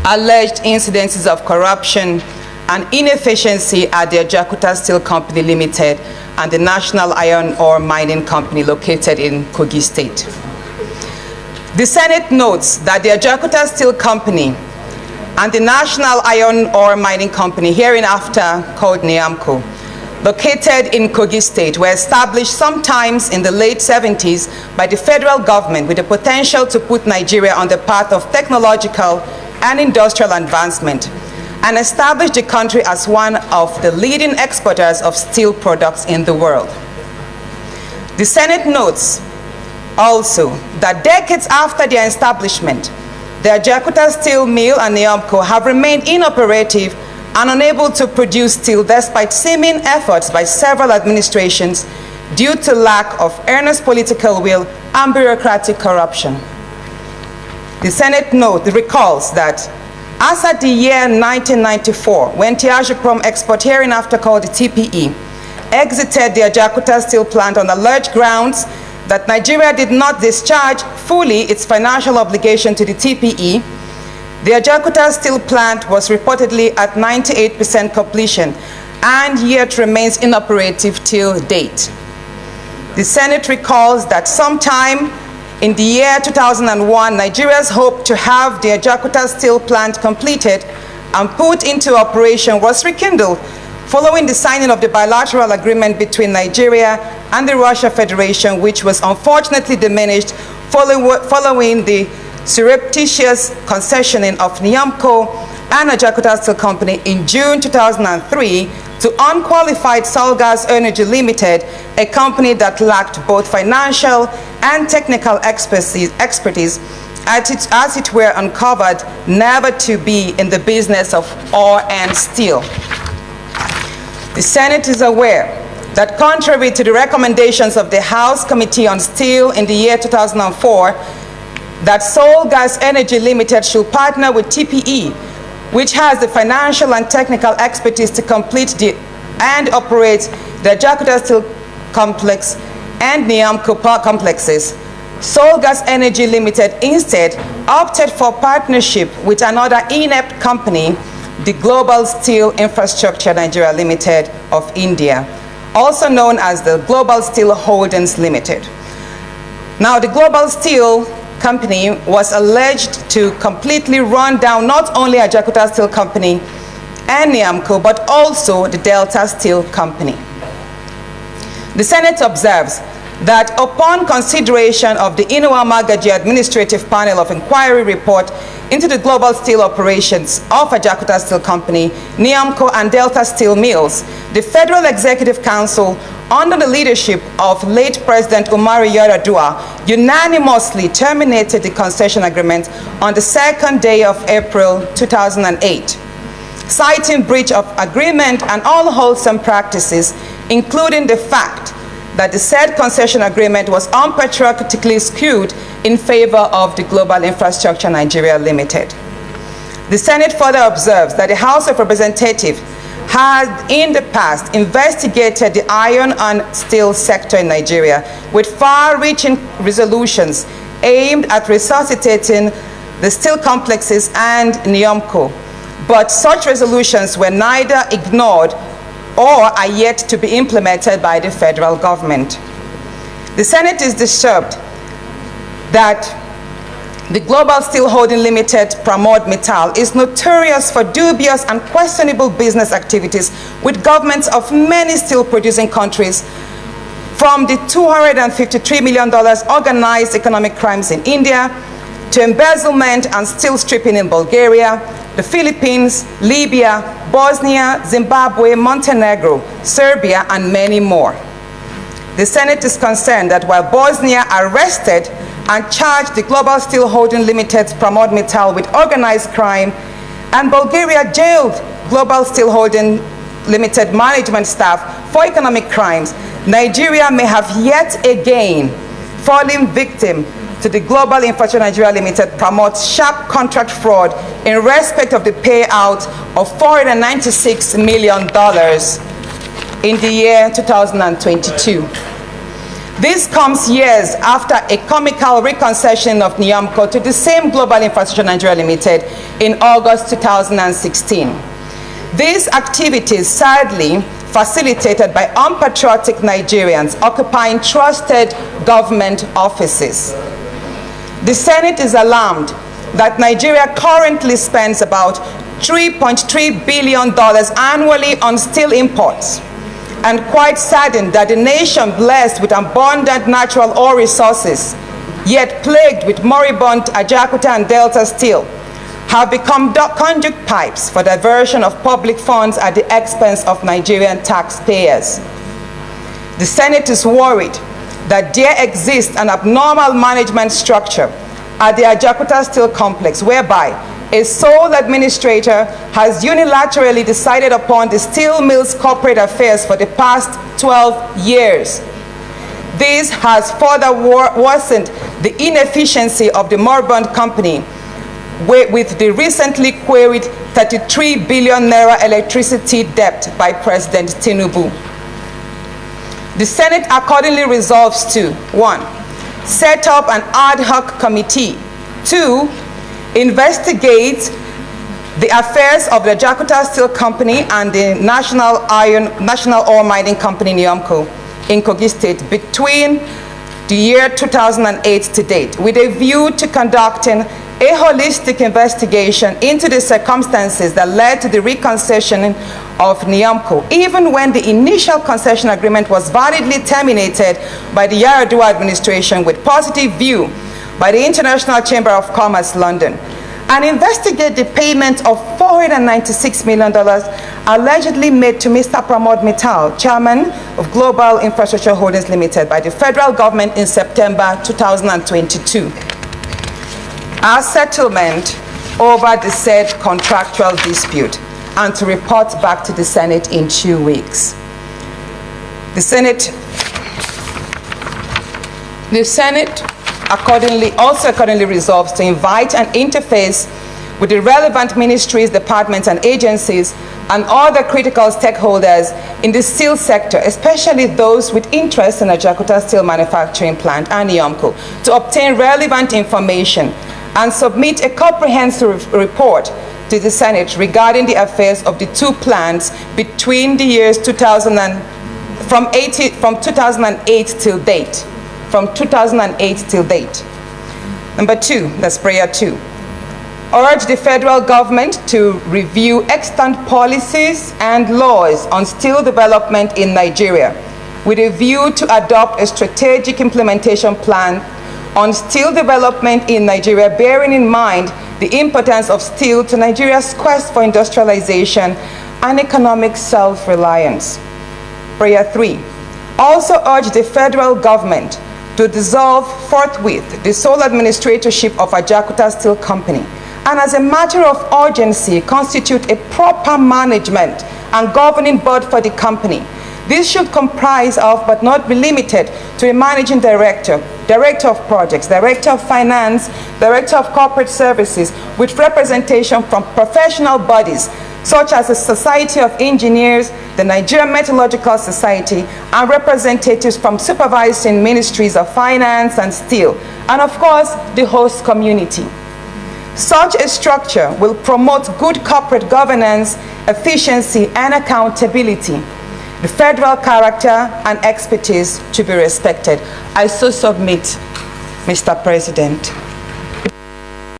alleged incidences of corruption and inefficiency at the Ajaokuta Steel Company Limited and the National Iron Ore Mining Company located in Kogi State. The Senate notes that the Ajaokuta Steel Company and the National Iron Ore Mining Company, hereinafter called NIOMCO, located in Kogi State, were established sometimes in the late 70s by the federal government with the potential to put Nigeria on the path of technological and industrial advancement and establish the country as one of the leading exporters of steel products in the world. The Senate notes also that decades after their establishment, the Ajaokuta Steel Mill and NIOMCO have remained inoperative and unable to produce steel despite seeming efforts by several administrations due to lack of earnest political will and bureaucratic corruption. The Senate recalls that as at the year 1994, when Tiago Prom Export, hereinafter called the TPE, exited the Ajaokuta Steel plant on alleged grounds that Nigeria did not discharge fully its financial obligation to the TPE, the Ajaokuta Steel plant was reportedly at 98% completion and yet remains inoperative till date. The Senate recalls that sometime in the year 2001, Nigeria's hope to have the Ajaokuta Steel plant completed and put into operation was rekindled following the signing of the bilateral agreement between Nigeria and the Russia Federation, which was unfortunately diminished following the surreptitious concessioning of NIOMCO and Ajaokuta Steel Company in June 2003 to unqualified Solgas Energy Limited, a company that lacked both financial and technical expertise as it were uncovered never to be in the business of ore and steel. The Senate is aware that contrary to the recommendations of the House Committee on Steel in the year 2004, that Solgas Energy Limited should partner with TPE, which has the financial and technical expertise to complete and operate the Ajaokuta Steel Complex and NIOMCO complexes. Solgas Energy Limited instead opted for partnership with another inept company, the Global Steel Infrastructure Nigeria Limited of India, also known as the Global Steel Holdings Limited. Now, the Global Steel Company was alleged to completely run down not only Ajaokuta Steel Company and NIOMCO, but also the Delta Steel Company. The Senate observes that upon consideration of the Inuwa Magaji Administrative Panel of Inquiry report into the global steel operations of Ajaokuta Steel Company, NIOMCO, and Delta Steel Mills, the Federal Executive Council, under the leadership of late President Umaru Yar'Adua, unanimously terminated the concession agreement on the 2nd day of April 2008, citing breach of agreement and unwholesome practices, including the fact that the said concession agreement was unpatriotically skewed in favor of the Global Infrastructure Nigeria Limited. The Senate further observes that the House of Representatives has in the past investigated the iron and steel sector in Nigeria with far-reaching resolutions aimed at resuscitating the steel complexes and NIOMCO, but such resolutions were neither ignored or are yet to be implemented by the federal government. The Senate is disturbed that the Global Steel Holding Limited, Pramod Mittal, is notorious for dubious and questionable business activities with governments of many steel-producing countries, from the $253 million organized economic crimes in India, to embezzlement and steel stripping in Bulgaria, the Philippines, Libya, Bosnia, Zimbabwe, Montenegro, Serbia, and many more. The Senate is concerned that while Bosnia arrested and charged the Global Steel Holding Limited's Pramod Mittal with organized crime, and Bulgaria jailed Global Steel Holding Limited management staff for economic crimes, Nigeria may have yet again fallen victim to the Global Infrastructure Nigeria Limited Pramod's sharp contract fraud in respect of the payout of $496 million in the year 2022. This comes years after a comical reconcession of NIOMCO to the same Global Infrastructure Nigeria Limited in August 2016. These activities, sadly, facilitated by unpatriotic Nigerians occupying trusted government offices. The Senate is alarmed that Nigeria currently spends about $3.3 billion annually on steel imports, and quite saddened that the nation blessed with abundant natural ore resources, yet plagued with moribund Ajaokuta and Delta steel, have become conduit pipes for diversion of public funds at the expense of Nigerian taxpayers. The Senate is worried that there exists an abnormal management structure at the Ajaokuta Steel Complex whereby a sole administrator has unilaterally decided upon the steel mill's corporate affairs for the past 12 years. This has further worsened the inefficiency of the moribund company with the recently queried 33 billion naira electricity debt by President Tinubu. The Senate accordingly resolves to 1. Set up an ad hoc committee. 2. Investigate the affairs of the Ajaokuta Steel Company and the National Ore Mining Company, NIOMCO, in Kogi State between the year 2008 to date, with a view to conducting a holistic investigation into the circumstances that led to the reconcession of NIOMCO, even when the initial concession agreement was validly terminated by the Yar'Adua administration with positive view by the International Chamber of Commerce, London, and investigate the payment of $496 million allegedly made to Mr. Pramod Mittal, chairman of Global Infrastructure Holdings Limited, by the federal government in September 2022. Our settlement over the said contractual dispute, and to report back to the Senate in 2 weeks. The Senate accordingly resolves to invite and interface with the relevant ministries, departments, and agencies and other critical stakeholders in the steel sector, especially those with interest in Ajaokuta Steel Manufacturing Plant and NIOMCO, to obtain relevant information and submit a comprehensive report to the Senate regarding the affairs of the two plants between the years from 2008 till date. From 2008 till date. Number 2, that's prayer 2. Urge the federal government to review extant policies and laws on steel development in Nigeria with a view to adopt a strategic implementation plan on steel development in Nigeria, bearing in mind the importance of steel to Nigeria's quest for industrialization and economic self-reliance. Prayer 3. Also urge the federal government to dissolve forthwith the sole administratorship of Ajaokuta Steel Company, and as a matter of urgency, constitute a proper management and governing board for the company. This should comprise of, but not be limited to, a managing director, director of projects, director of finance, director of corporate services, with representation from professional bodies such as the Society of Engineers, the Nigerian Metallurgical Society, and representatives from supervising ministries of finance and steel, and of course, the host community. Such a structure will promote good corporate governance, efficiency, and accountability. The federal character and expertise to be respected. I so submit, Mr. President.